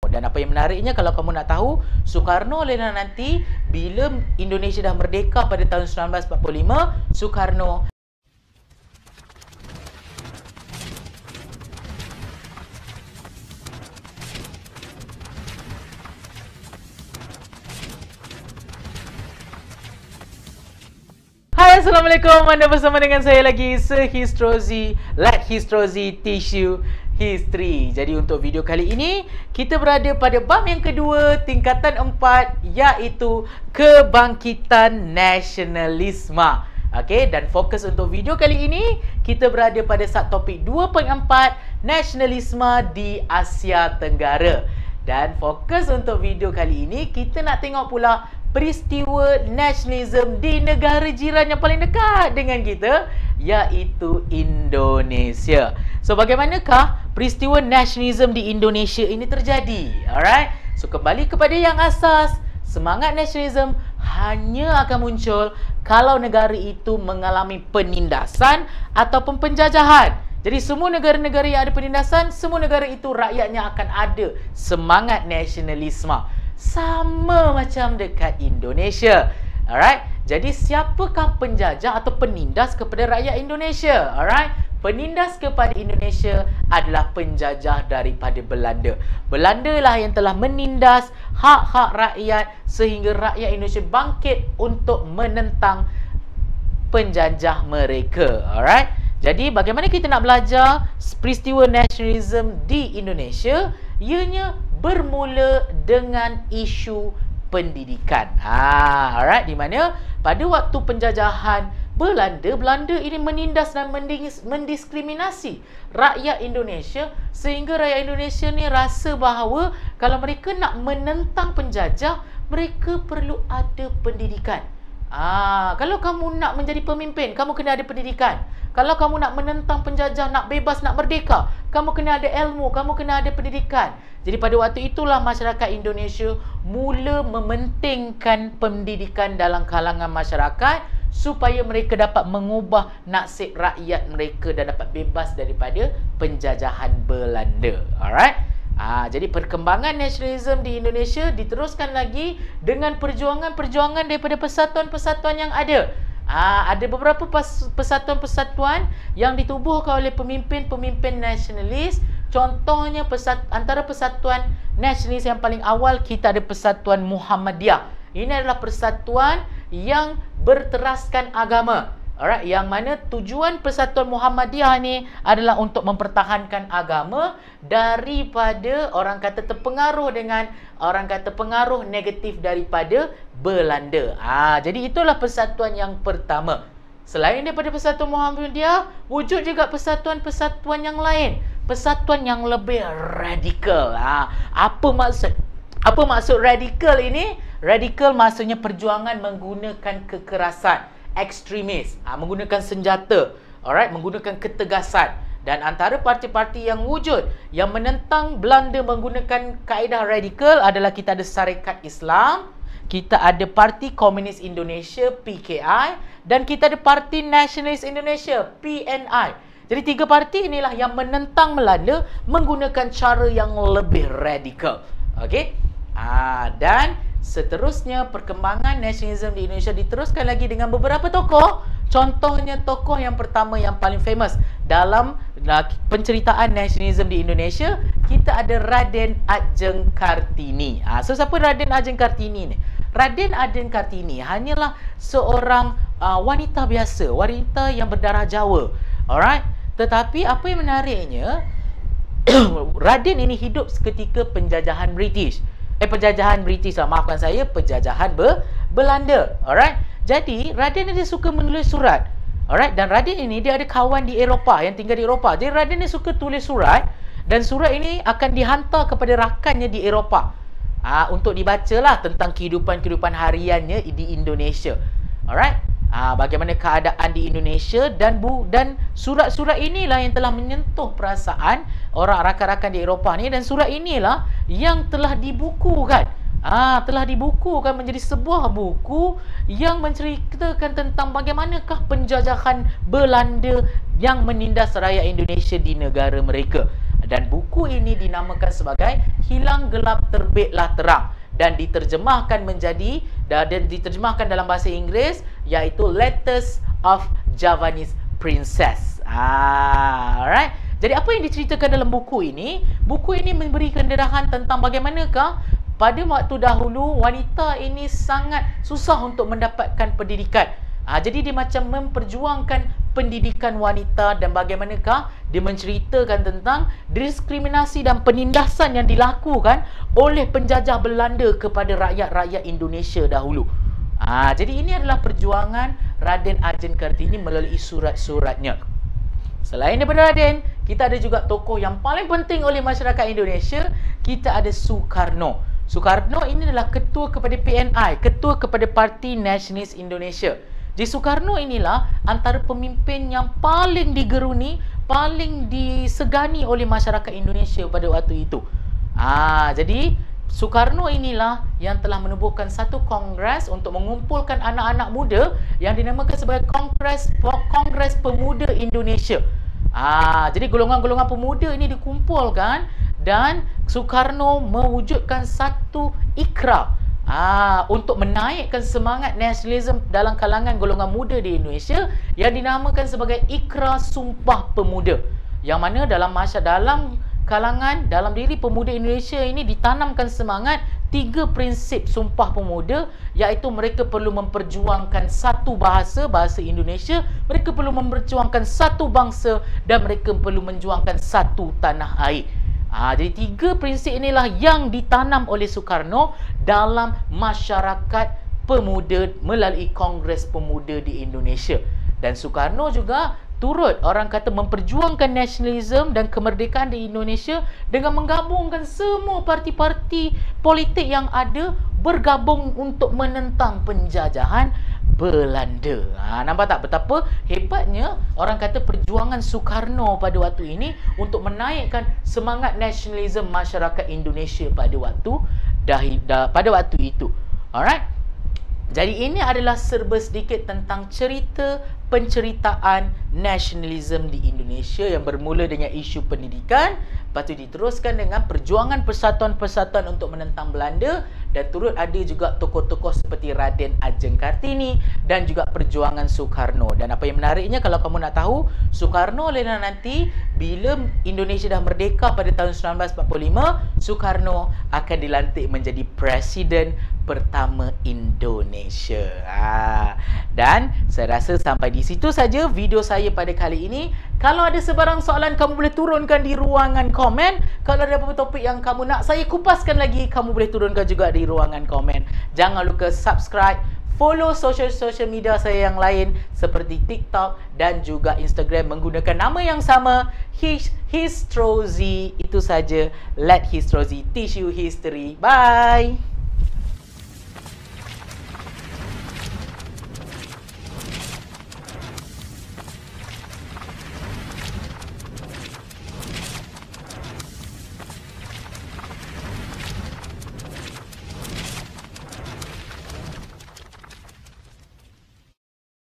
Dan apa yang menariknya, kalau kamu nak tahu, Soekarno nanti bila Indonesia dah merdeka pada tahun 1945, Soekarno Hai, Assalamualaikum. Anda bersama dengan saya lagi, Sir Histrozi, Like Histrozi Tissue History. Jadi untuk video kali ini, kita berada pada bab yang kedua, tingkatan 4, iaitu kebangkitan nasionalisme. Okey, dan fokus untuk video kali ini, kita berada pada subtopik 2.4, nasionalisme di Asia Tenggara. Dan fokus untuk video kali ini, kita nak tengok pula peristiwa nasionalisme di negara jiran yang paling dekat dengan kita, iaitu Indonesia. So, bagaimanakah peristiwa nasionalisme di Indonesia ini terjadi? Alright. So, kembali kepada yang asas, semangat nasionalisme hanya akan muncul kalau negara itu mengalami penindasan ataupun penjajahan. Jadi semua negara-negara yang ada penindasan, semua negara itu rakyatnya akan ada semangat nasionalisme. Sama macam dekat Indonesia. Alright. Jadi siapakah penjajah atau penindas kepada rakyat Indonesia? Alright. Penindas kepada Indonesia adalah penjajah daripada Belanda. Belanda lah yang telah menindas hak-hak rakyat sehingga rakyat Indonesia bangkit untuk menentang penjajah mereka. Alright. Jadi bagaimana kita nak belajar peristiwa nasionalisme di Indonesia? Ianya bermula dengan isu pendidikan. Alright, di mana pada waktu penjajahan Belanda ini menindas dan mendiskriminasi rakyat Indonesia sehingga rakyat Indonesia ni rasa bahawa kalau mereka nak menentang penjajah, mereka perlu ada pendidikan. Kalau kamu nak menjadi pemimpin, kamu kena ada pendidikan. Kalau kamu nak menentang penjajah, nak bebas, nak merdeka, kamu kena ada ilmu, kamu kena ada pendidikan. Jadi pada waktu itulah masyarakat Indonesia mula mementingkan pendidikan dalam kalangan masyarakat supaya mereka dapat mengubah nasib rakyat mereka dan dapat bebas daripada penjajahan Belanda. Alright. Jadi perkembangan nasionalisme di Indonesia diteruskan lagi dengan perjuangan-perjuangan daripada persatuan-persatuan yang ada. Ada beberapa persatuan-persatuan yang ditubuhkan oleh pemimpin-pemimpin nasionalis. Contohnya antara persatuan nasionalis yang paling awal, kita ada Persatuan Muhammadiyah. Ini adalah persatuan yang berteraskan agama. Alright, yang mana tujuan Persatuan Muhammadiyah ni adalah untuk mempertahankan agama daripada orang kata terpengaruh dengan orang kata pengaruh negatif daripada Belanda. Jadi itulah persatuan yang pertama. Selain daripada Persatuan Muhammadiyah, wujud juga persatuan-persatuan yang lain, persatuan yang lebih radikal. Apa maksud radikal ini? Radikal maksudnya perjuangan menggunakan kekerasan, ekstremis, menggunakan senjata, alright, menggunakan ketegasan. Dan antara parti-parti yang wujud yang menentang Belanda menggunakan kaedah radikal adalah kita ada Syarikat Islam, kita ada Parti Komunis Indonesia PKI, dan kita ada Parti Nasionalis Indonesia PNI. Jadi tiga parti inilah yang menentang Belanda menggunakan cara yang lebih radikal. Okey. Dan seterusnya perkembangan nasionalisme di Indonesia diteruskan lagi dengan beberapa tokoh. Contohnya tokoh yang pertama yang paling famous dalam penceritaan nasionalisme di Indonesia, kita ada Raden Adjeng Kartini. So siapa Raden Adjeng Kartini ni? Raden Adjeng Kartini hanyalah seorang wanita biasa, wanita yang berdarah Jawa. Alright. Tetapi apa yang menariknya, Raden ini hidup ketika penjajahan British. Penjajahan British lah, maafkan saya, penjajahan Belanda. Alright. Jadi Raden ni dia suka menulis surat. Alright. Dan Raden ini dia ada kawan di Eropah yang tinggal di Eropah. Jadi Raden ni suka tulis surat, dan surat ini akan dihantar kepada rakannya di Eropah untuk dibacalah tentang kehidupan hariannya di Indonesia. Alright. Bagaimana keadaan di Indonesia, dan surat-surat inilah yang telah menyentuh perasaan orang rakan-rakan di Eropah ni, dan surat inilah yang telah dibukukan. Telah dibukukan menjadi sebuah buku yang menceritakan tentang bagaimanakah penjajahan Belanda yang menindas rakyat Indonesia di negara mereka. Dan buku ini dinamakan sebagai Hilang Gelap Terbitlah Terang dan diterjemahkan dalam bahasa Inggeris iaitu Letters of Javanese Princess. Alright. Jadi apa yang diceritakan dalam buku ini? Buku ini memberi kenderahan tentang bagaimanakah pada waktu dahulu wanita ini sangat susah untuk mendapatkan pendidikan. Jadi dia macam memperjuangkan pendidikan wanita dan bagaimanakah dia menceritakan tentang diskriminasi dan penindasan yang dilakukan oleh penjajah Belanda kepada rakyat-rakyat Indonesia dahulu. Jadi ini adalah perjuangan Raden Ajeng Kartini melalui surat-suratnya. Selain daripada Raden, kita ada juga tokoh yang paling penting oleh masyarakat Indonesia. Kita ada Sukarno. Sukarno ini adalah ketua kepada PNI, ketua kepada Parti Nasionalis Indonesia. Jadi Sukarno inilah antara pemimpin yang paling digeruni, paling disegani oleh masyarakat Indonesia pada waktu itu. Jadi Sukarno inilah yang telah menubuhkan satu kongres untuk mengumpulkan anak-anak muda yang dinamakan sebagai Kongres Pemuda Indonesia. Jadi golongan-golongan pemuda ini dikumpulkan dan Sukarno mewujudkan satu ikrar untuk menaikkan semangat nasionalisme dalam kalangan golongan muda di Indonesia yang dinamakan sebagai Ikrar Sumpah Pemuda. Yang mana dalam diri pemuda Indonesia ini ditanamkan semangat 3 prinsip Sumpah Pemuda, iaitu mereka perlu memperjuangkan satu bahasa Indonesia, mereka perlu memperjuangkan satu bangsa dan mereka perlu menjuangkan satu tanah air. Jadi 3 prinsip inilah yang ditanam oleh Sukarno dalam masyarakat pemuda melalui Kongres Pemuda di Indonesia. Dan Sukarno juga turut orang kata memperjuangkan nasionalisme dan kemerdekaan di Indonesia dengan menggabungkan semua parti-parti politik yang ada bergabung untuk menentang penjajahan Belanda. Nampak tak betapa hebatnya orang kata perjuangan Sukarno pada waktu ini untuk menaikkan semangat nasionalisme masyarakat Indonesia pada waktu itu. Alright. Jadi ini adalah serba sedikit tentang cerita penceritaan nasionalisme di Indonesia yang bermula dengan isu pendidikan, lepas tu diteruskan dengan perjuangan persatuan-persatuan untuk menentang Belanda, dan turut ada juga tokoh-tokoh seperti Raden Ajeng Kartini dan juga perjuangan Sukarno. Dan apa yang menariknya, kalau kamu nak tahu, Sukarno nanti bila Indonesia dah merdeka pada tahun 1945, Sukarno akan dilantik menjadi Presiden pertama Indonesia. Dan saya rasa sampai di situ saja video saya pada kali ini. Kalau ada sebarang soalan, kamu boleh turunkan di ruangan komen. Kalau ada beberapa topik yang kamu nak saya kupaskan lagi, kamu boleh turunkan juga di ruangan komen. Jangan lupa subscribe, follow social media saya yang lain seperti TikTok dan juga Instagram menggunakan nama yang sama, Histrozi. Itu saja. Let Histrozi teach you history. Bye.